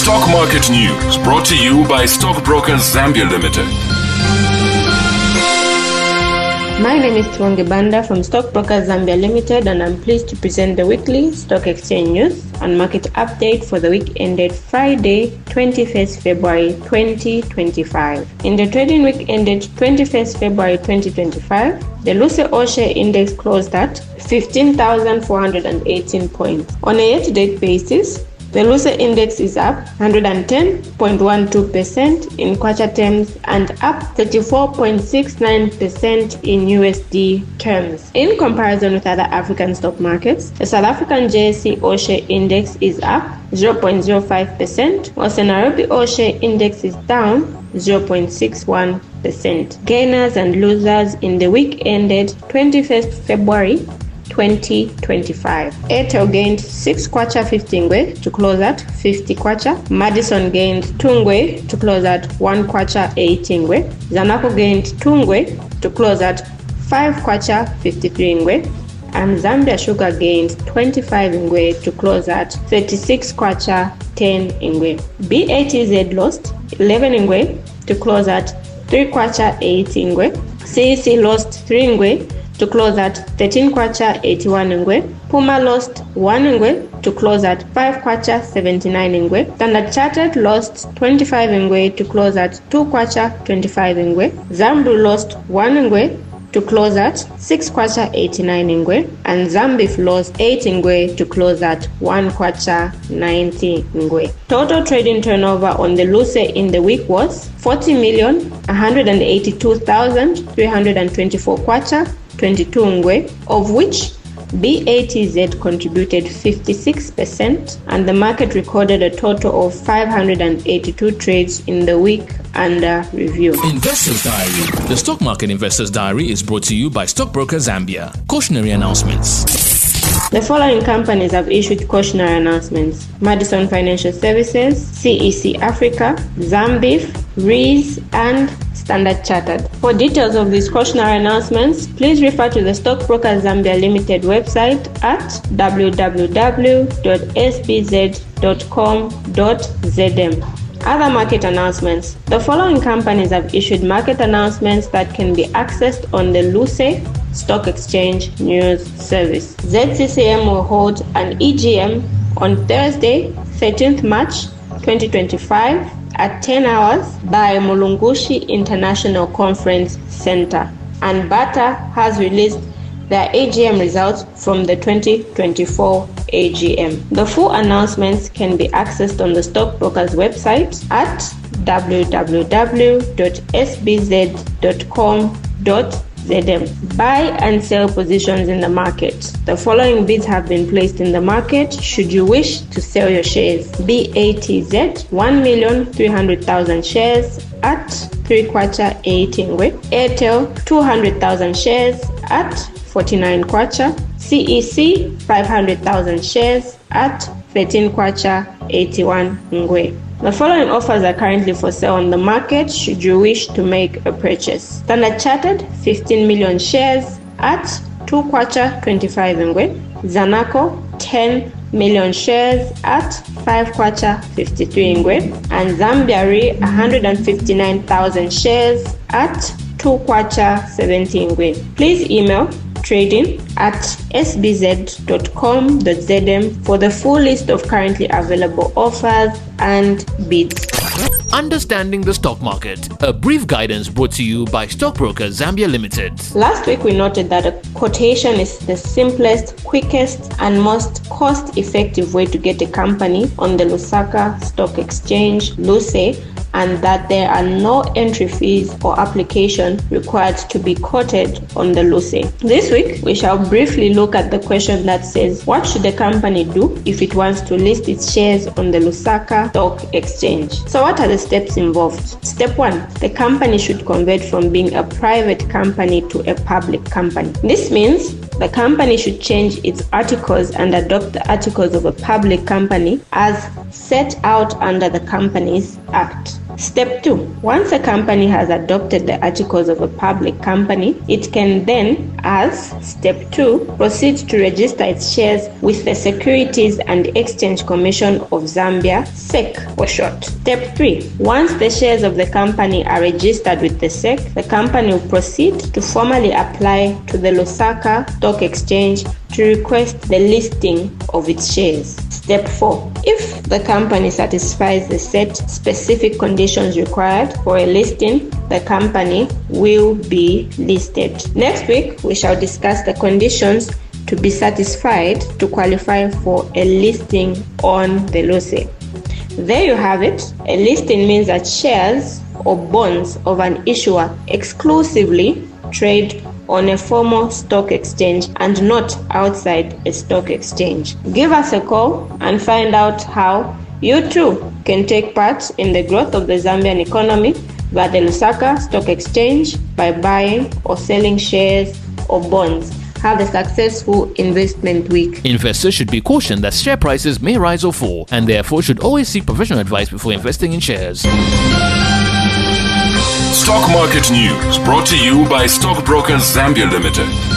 Stock Market News brought to you by Stockbrokers Zambia Limited. My name is Tiwonge from Stockbrokers Zambia Limited, and I'm pleased to present the weekly stock exchange news and market update for the week ended Friday, 21st February 2025. In the trading week ended 21st February 2025, the LuSE All-Share Index closed at 15,418 points. On a year-to-date basis, the LuSE Index is up 110.12% in kwacha terms and up 34.69% in USD terms. In comparison with other African stock markets, the South African JSE All-Share Index is up 0.05%, whilst the Nairobi All-Share Index is down 0.61%. Gainers and losers in the week ended 21st February 2025. Airtel gained 6 kwacha 50 ngwe to close at 50 kwacha. Madison gained 2 ngwe to close at 1 kwacha 80 ngwe. Zanaco gained 2 ngwe to close at 5 kwacha 53 ngwe. And Zambia Sugar gained 25 ngwe to close at 36 kwacha 10 ngwe. BATZ lost 11 ngwe to close at 3 kwacha 80 ngwe. CEC lost 3 ngwe to close at 13 kwacha 81 ngwe. Puma lost 1 ngwe to close at 5 kwacha 79 ngwe. Standard Chartered lost 25 ngwe to close at 2 kwacha 25 ngwe. Zambu lost 1 ngwe to close at 6 kwacha 89 ngwe. And Zambif lost 8 ngwe to close at 1 kwacha 90 ngwe. Total trading turnover on the LuSE in the week was 40,182,324 kwacha 22 ngwe, of which BATZ contributed 56%, and the market recorded a total of 582 trades in the week under review. Investors Diary. The Stock Market Investors Diary is brought to you by Stockbrokers Zambia. Cautionary announcements. The following companies have issued cautionary announcements: Madison Financial Services, CEC Africa, Zambif, LuSE, and Standard Chartered. For details of these cautionary announcements, please refer to the Stockbrokers Zambia Limited website at www.sbz.com.zm. Other market announcements. The following companies have issued market announcements that can be accessed on the LuSE Stock Exchange News Service. ZCCM will hold an EGM on Thursday, 13th March 2025 at 10 hours by Mulungushi International Conference Center. And BATA has released their AGM results from the 2024 AGM. The full announcements can be accessed on the Stockbrokers website at www.sbz.com.zm. Buy and sell positions in the market. The following bids have been placed in the market should you wish to sell your shares. BATZ 1,300,000 shares at 3 kwacha 80 ngwe. Airtel 200,000 shares at 49 kwacha. CEC 500,000 shares at 13 kwacha 81 ngwe. The following offers are currently for sale on the market should you wish to make a purchase. Standard Chartered 15 million shares at 2 kwacha 25 ngwe. Zanaco 10 million shares at 5 kwacha 53 ngwe. And Zambia Re 159,000 shares at 2 kwacha 70 ngwe. Please email trading@sbz.com.zm for the full list of currently available offers and bids. Understanding the stock market. A brief guidance brought to you by Stockbrokers Zambia Limited. Last week we noted that a quotation is the simplest, quickest, and most cost-effective way to get a company on the Lusaka Stock Exchange, LuSE, and that there are no entry fees or application required to be quoted on the LuSE. This week, we shall briefly look at the question that says, what should the company do if it wants to list its shares on the Lusaka Stock Exchange? So what are the steps involved? Step 1, the company should convert from being a private company to a public company. This means the company should change its articles and adopt the articles of a public company as set out under the Companies Act. Step 2. Once a company has adopted the articles of a public company, it can then, as Step 2, proceed to register its shares with the Securities and Exchange Commission of Zambia, SEC for short. Step 3. Once the shares of the company are registered with the SEC, the company will proceed to formally apply to the LuSE Stock Exchange to request the listing of its shares. Step 4. If the company satisfies the set specific conditions required for a listing, the company will be listed. Next week, we shall discuss the conditions to be satisfied to qualify for a listing on the LuSE. There you have it. A listing means that shares or bonds of an issuer exclusively trade on a formal stock exchange and not outside a stock exchange. Give us a call and find out how you too can take part in the growth of the Zambian economy via the LuSE Stock Exchange by buying or selling shares or bonds. Have a successful investment week. Investors should be cautioned that share prices may rise or fall, and therefore should always seek professional advice before investing in shares. Stock Market News brought to you by Stockbrokers Zambia Limited.